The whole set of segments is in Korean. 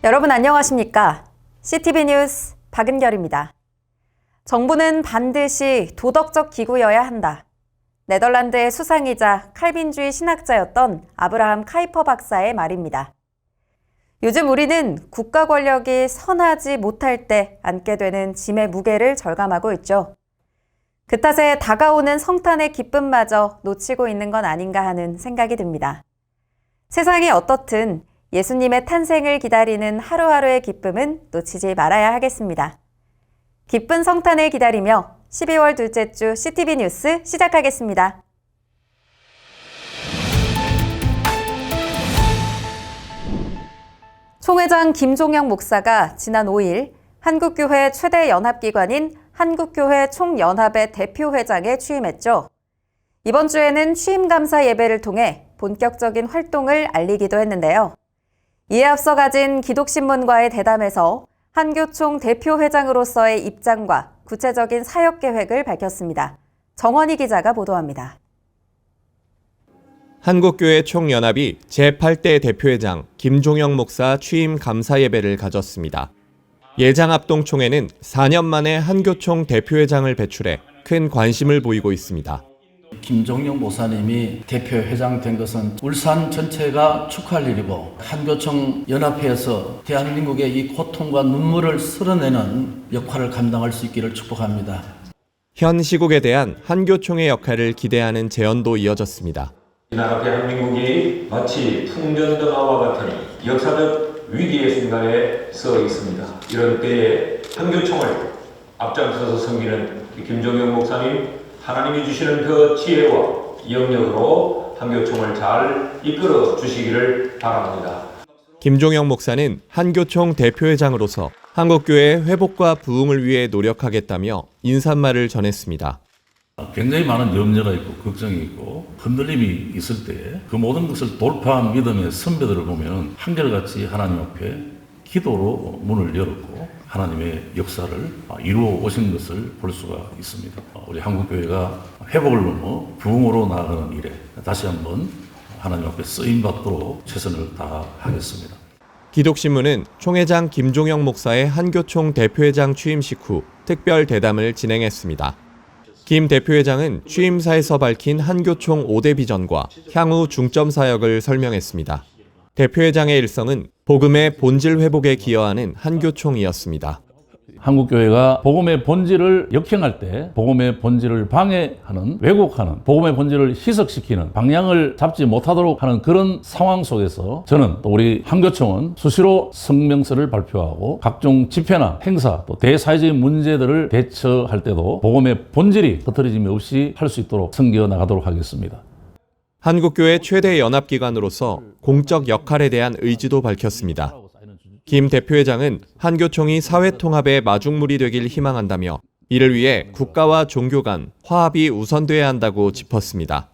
여러분 안녕하십니까? CTV 뉴스 박은결입니다. 정부는 반드시 도덕적 기구여야 한다. 네덜란드의 수상이자 칼빈주의 신학자였던 아브라함 카이퍼 박사의 말입니다. 요즘 우리는 국가 권력이 선하지 못할 때 안게 되는 짐의 무게를 절감하고 있죠. 그 탓에 다가오는 성탄의 기쁨마저 놓치고 있는 건 아닌가 하는 생각이 듭니다. 세상이 어떻든 예수님의 탄생을 기다리는 하루하루의 기쁨은 놓치지 말아야 하겠습니다. 기쁜 성탄을 기다리며 12월 둘째 주 CTV 뉴스 시작하겠습니다. 총회장 김종영 목사가 지난 5일 한국교회 최대 연합기관인 한국교회 총연합의 대표회장에 취임했죠. 이번 주에는 취임감사 예배를 통해 본격적인 활동을 알리기도 했는데요. 이에 앞서 가진 기독신문과의 대담에서 한교총 대표회장으로서의 입장과 구체적인 사역 계획을 밝혔습니다. 정원희 기자가 보도합니다. 한국교회 총연합이 제8대 대표회장 김종영 목사 취임 감사 예배를 가졌습니다. 예장합동총회는 4년 만에 한교총 대표회장을 배출해 큰 관심을 보이고 있습니다. 김종영 목사님이 대표회장 된 것은 울산 전체가 축하할 일이고 한교총 연합회에서 대한민국의 이 고통과 눈물을 쓸어내는 역할을 감당할 수 있기를 축복합니다. 현 시국에 대한 한교총의 역할을 기대하는 제언도 이어졌습니다. 이 나라 대한민국이 마치 풍전등화와 같은 역사적 위기의 순간에 서 있습니다. 이런 때에 한교총을 앞장서서 섬기는 김종영 목사님, 하나님이 주시는 그 지혜와 영역으로 한교총을 잘 이끌어 주시기를 바랍니다. 김종영 목사는 한교총 대표회장으로서 한국교회의 회복과 부흥을 위해 노력하겠다며 인사말을 전했습니다. 굉장히 많은 염려가 있고 걱정이 있고 흔들림이 있을 때 그 모든 것을 돌파한 믿음의 선배들을 보면 한결같이 하나님 앞에 기도로 문을 열었고 하나님의 역사를 이루어 오신 것을 볼 수가 있습니다. 우리 한국교회가 회복을 넘어 부흥으로 나아가는 일에 다시 한번 하나님 앞에 쓰임받도록 최선을 다하겠습니다. 기독신문은 총회장 김종영 목사의 한교총 대표회장 취임식 후 특별 대담을 진행했습니다. 김 대표회장은 취임사에서 밝힌 한교총 5대 비전과 향후 중점 사역을 설명했습니다. 대표회장의 일성은 복음의 본질 회복에 기여하는 한교총이었습니다. 한국교회가 복음의 본질을 역행할 때 복음의 본질을 방해하는, 왜곡하는, 복음의 본질을 희석시키는 방향을 잡지 못하도록 하는 그런 상황 속에서 저는 또 우리 한교총은 수시로 성명서를 발표하고 각종 집회나 행사 또 대사회적인 문제들을 대처할 때도 복음의 본질이 흐트러짐이 없이 할 수 있도록 섬겨 나가도록 하겠습니다. 한국교회 최대 연합기관으로서 공적 역할에 대한 의지도 밝혔습니다. 김 대표회장은 한교총이 사회통합의 마중물이 되길 희망한다며 이를 위해 국가와 종교 간 화합이 우선돼야 한다고 짚었습니다.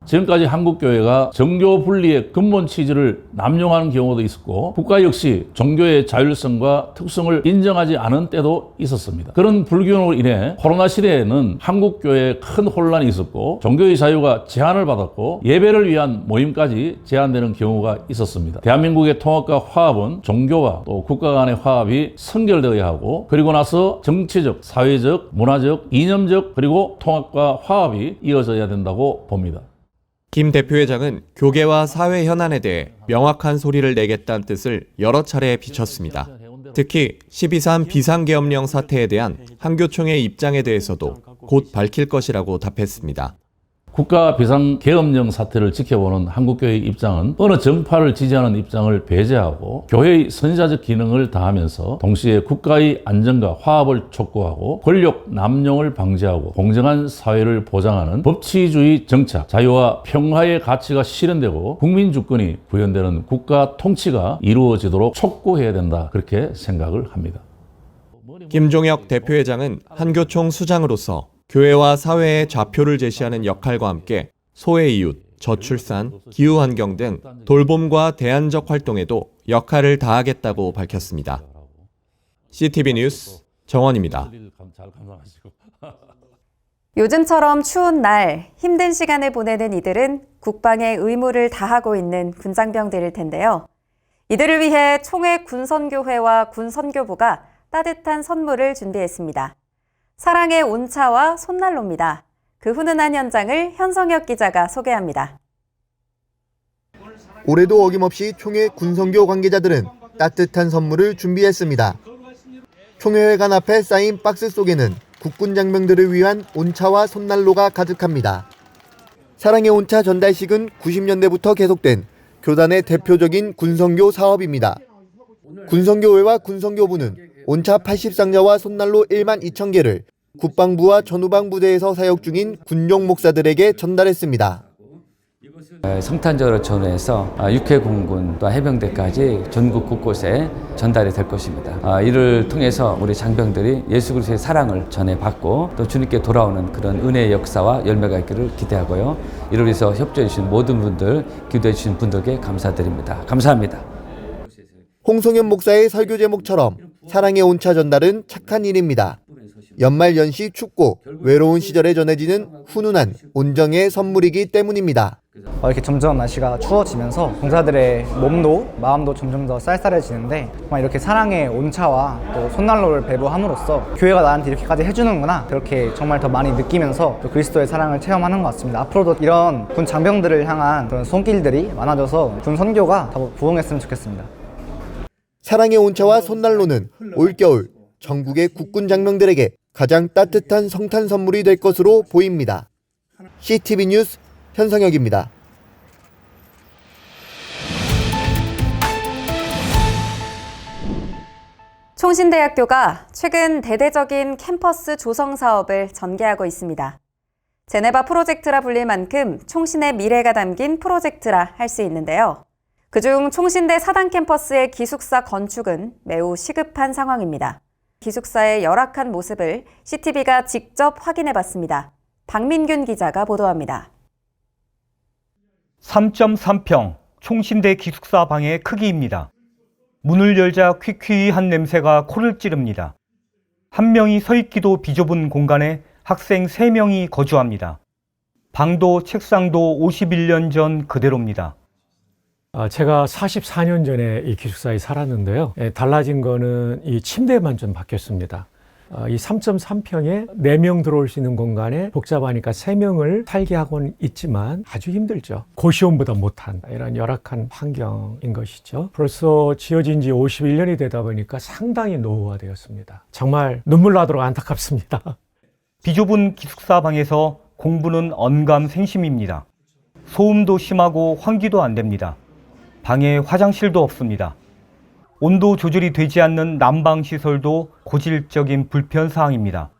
지금까지 한국교회가 정교 분리의 근본 취지를 남용하는 경우도 있었고 국가 역시 종교의 자율성과 특성을 인정하지 않은 때도 있었습니다. 그런 불균으로 인해 코로나 시대에는 한국교회에 큰 혼란이 있었고 종교의 자유가 제한을 받았고 예배를 위한 모임까지 제한되는 경우가 있었습니다. 대한민국의 통합과 화합은 종교와 또 국가 간의 화합이 선결되어야 하고 그리고 나서 정치적, 사회적, 문화적, 이념적 그리고 통합과 화합이 이어져야 된다고 봅니다. 김 대표회장은 교계와 사회 현안에 대해 명확한 소리를 내겠다는 뜻을 여러 차례 비췄습니다. 특히 12.3 비상계엄령 사태에 대한 한교총의 입장에 대해서도 곧 밝힐 것이라고 답했습니다. 국가 비상계엄령 사태를 지켜보는 한국교회의 입장은 어느 정파를 지지하는 입장을 배제하고 교회의 선지자적 기능을 다하면서 동시에 국가의 안전과 화합을 촉구하고 권력 남용을 방지하고 공정한 사회를 보장하는 법치주의 정착, 자유와 평화의 가치가 실현되고 국민 주권이 구현되는 국가 통치가 이루어지도록 촉구해야 된다. 그렇게 생각을 합니다. 김종혁 대표회장은 한교총 수장으로서 교회와 사회의 좌표를 제시하는 역할과 함께 소외이웃, 저출산, 기후환경 등 돌봄과 대안적 활동에도 역할을 다하겠다고 밝혔습니다. CTV 뉴스 정원입니다. 요즘처럼 추운 날 힘든 시간을 보내는 이들은 국방의 의무를 다하고 있는 군장병들일 텐데요. 이들을 위해 총회 군선교회와 군선교부가 따뜻한 선물을 준비했습니다. 사랑의 온차와 손난로입니다. 그 훈훈한 현장을 현성혁 기자가 소개합니다. 올해도 어김없이 총회 군선교 관계자들은 따뜻한 선물을 준비했습니다. 총회회관 앞에 쌓인 박스 속에는 국군 장병들을 위한 온차와 손난로가 가득합니다. 사랑의 온차 전달식은 90년대부터 계속된 교단의 대표적인 군선교 사업입니다. 군선교회와 군선교부는 온차 80상자와 손난로 1만 2천 개를 국방부와 전후방 부대에서 사역 중인 군용 목사들에게 전달했습니다. 성탄절을 전후해서 육해공군 또 해병대까지 전국 곳곳에 전달이 될 것입니다. 이를 통해서 우리 장병들이 예수 그리스도의 사랑을 전해받고 또 주님께 돌아오는 그런 은혜의 역사와 열매가 있기를 기대하고요. 이를 위해서 협조해 주신 모든 분들, 기도해 주신 분들께 감사드립니다. 감사합니다. 홍성현 목사의 설교 제목처럼 사랑의 온차 전달은 착한 일입니다. 연말 연시 춥고 외로운 시절에 전해지는 훈훈한 온정의 선물이기 때문입니다. 이렇게 점점 날씨가 추워지면서 봉사들의 몸도 마음도 점점 더 쌀쌀해지는데 정말 이렇게 사랑의 온차와 또 손난로를 배부함으로써 교회가 나한테 이렇게까지 해주는구나 그렇게 정말 더 많이 느끼면서 또 그리스도의 사랑을 체험하는 것 같습니다. 앞으로도 이런 군 장병들을 향한 그런 손길들이 많아져서 군 선교가 더 부흥했으면 좋겠습니다. 사랑의 온차와 손난로는 올겨울 전국의 국군 장병들에게 가장 따뜻한 성탄 선물이 될 것으로 보입니다. CTV 뉴스 현성혁입니다. 총신대학교가 최근 대대적인 캠퍼스 조성 사업을 전개하고 있습니다. 제네바 프로젝트라 불릴 만큼 총신의 미래가 담긴 프로젝트라 할 수 있는데요. 그중 총신대 사당 캠퍼스의 기숙사 건축은 매우 시급한 상황입니다. 기숙사의 열악한 모습을 CTV가 직접 확인해봤습니다. 박민균 기자가 보도합니다. 3.3평 총신대 기숙사 방의 크기입니다. 문을 열자 퀴퀴한 냄새가 코를 찌릅니다. 한 명이 서 있기도 비좁은 공간에 학생 3명이 거주합니다. 방도 책상도 51년 전 그대로입니다. 제가 44년 전에 이 기숙사에 살았는데요. 달라진 거는 이 침대만 좀 바뀌었습니다. 이 3.3평에 4명 들어올 수 있는 공간에 복잡하니까 3명을 살게 하고는 있지만 아주 힘들죠. 고시원보다 못한 이런 열악한 환경인 것이죠. 벌써 지어진 지 51년이 되다 보니까 상당히 노후화되었습니다. 정말 눈물 나도록 안타깝습니다. 비좁은 기숙사 방에서 공부는 언감생심입니다. 소음도 심하고 환기도 안 됩니다. 방에 화장실도 없습니다. 온도 조절이 되지 않는 난방 시설도 고질적인 불편 사항입니다.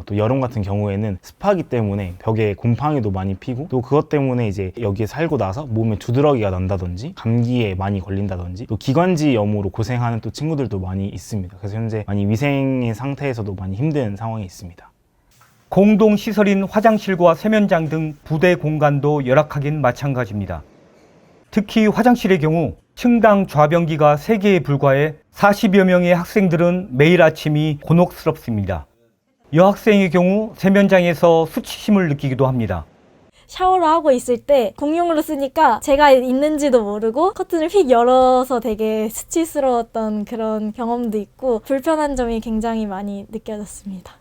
또 여름 같은 경우에는 습하기 때문에 벽에 곰팡이도 많이 피고 또 그것 때문에 이제 여기에 살고 나서 몸에 두드러기가 난다든지 감기에 많이 걸린다든지 또 기관지염으로 고생하는 또 친구들도 많이 있습니다. 그래서 현재 많이 위생의 상태에서도 많이 힘든 상황이 있습니다. 공동 시설인 화장실과 세면장 등 부대 공간도 열악하긴 마찬가지입니다. 특히 화장실의 경우 층당 좌변기가 3개에 불과해 40여 명의 학생들은 매일 아침이 곤혹스럽습니다. 여학생의 경우 세면장에서 수치심을 느끼기도 합니다. 샤워를 하고 있을 때 공용으로 쓰니까 제가 있는지도 모르고 커튼을 휙 열어서 되게 수치스러웠던 그런 경험도 있고 불편한 점이 굉장히 많이 느껴졌습니다.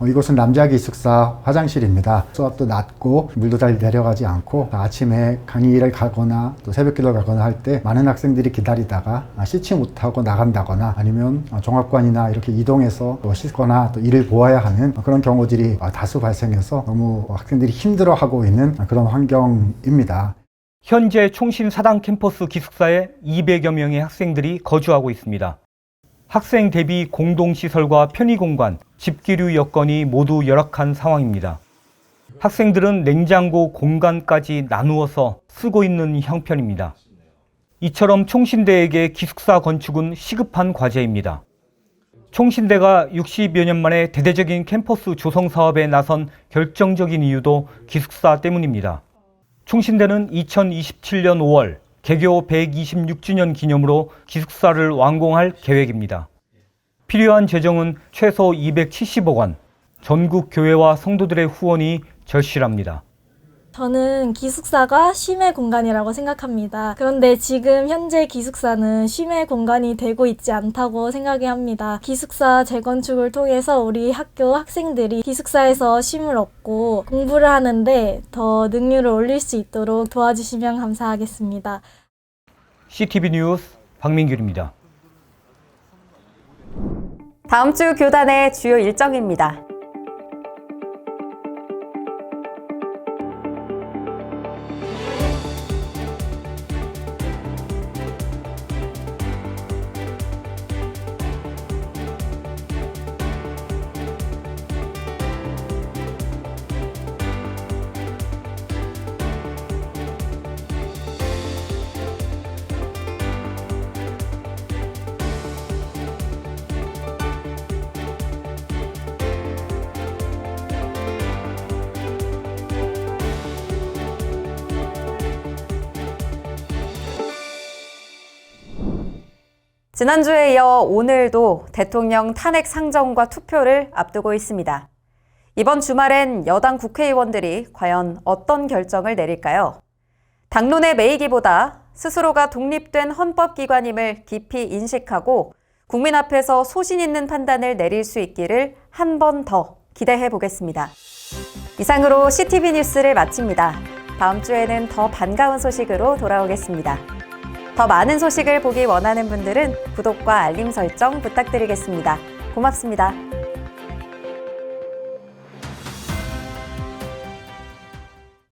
이곳은 남자 기숙사 화장실입니다. 수압도 낮고 물도 잘 내려가지 않고 아침에 강의를 가거나 또 새벽기도를 가거나 할 때 많은 학생들이 기다리다가 씻지 못하고 나간다거나 아니면 종합관이나 이렇게 이동해서 또 씻거나 또 일을 보아야 하는 그런 경우들이 다수 발생해서 너무 학생들이 힘들어하고 있는 그런 환경입니다. 현재 총신 사당 캠퍼스 기숙사에 200여 명의 학생들이 거주하고 있습니다. 학생 대비 공동시설과 편의공간, 집기류 여건이 모두 열악한 상황입니다. 학생들은 냉장고 공간까지 나누어서 쓰고 있는 형편입니다. 이처럼 총신대에게 기숙사 건축은 시급한 과제입니다. 총신대가 60여 년 만에 대대적인 캠퍼스 조성 사업에 나선 결정적인 이유도 기숙사 때문입니다. 총신대는 2027년 5월 개교 126주년 기념으로 기숙사를 완공할 계획입니다. 필요한 재정은 최소 270억 원, 전국 교회와 성도들의 후원이 절실합니다. 저는 기숙사가 쉼의 공간이라고 생각합니다. 그런데 지금 현재 기숙사는 쉼의 공간이 되고 있지 않다고 생각이 합니다. 기숙사 재건축을 통해서 우리 학교 학생들이 기숙사에서 쉼을 얻고 공부를 하는데 더 능률을 올릴 수 있도록 도와주시면 감사하겠습니다. CTV 뉴스 박민규입니다. 다음 주 교단의 주요 일정입니다. 지난주에 이어 오늘도 대통령 탄핵 상정과 투표를 앞두고 있습니다. 이번 주말엔 여당 국회의원들이 과연 어떤 결정을 내릴까요? 당론에 매이기보다 스스로가 독립된 헌법기관임을 깊이 인식하고 국민 앞에서 소신 있는 판단을 내릴 수 있기를 한 번 더 기대해 보겠습니다. 이상으로 CTV 뉴스를 마칩니다. 다음 주에는 더 반가운 소식으로 돌아오겠습니다. 더 많은 소식을 보기 원하는 분들은 구독과 알림 설정 부탁드리겠습니다. 고맙습니다.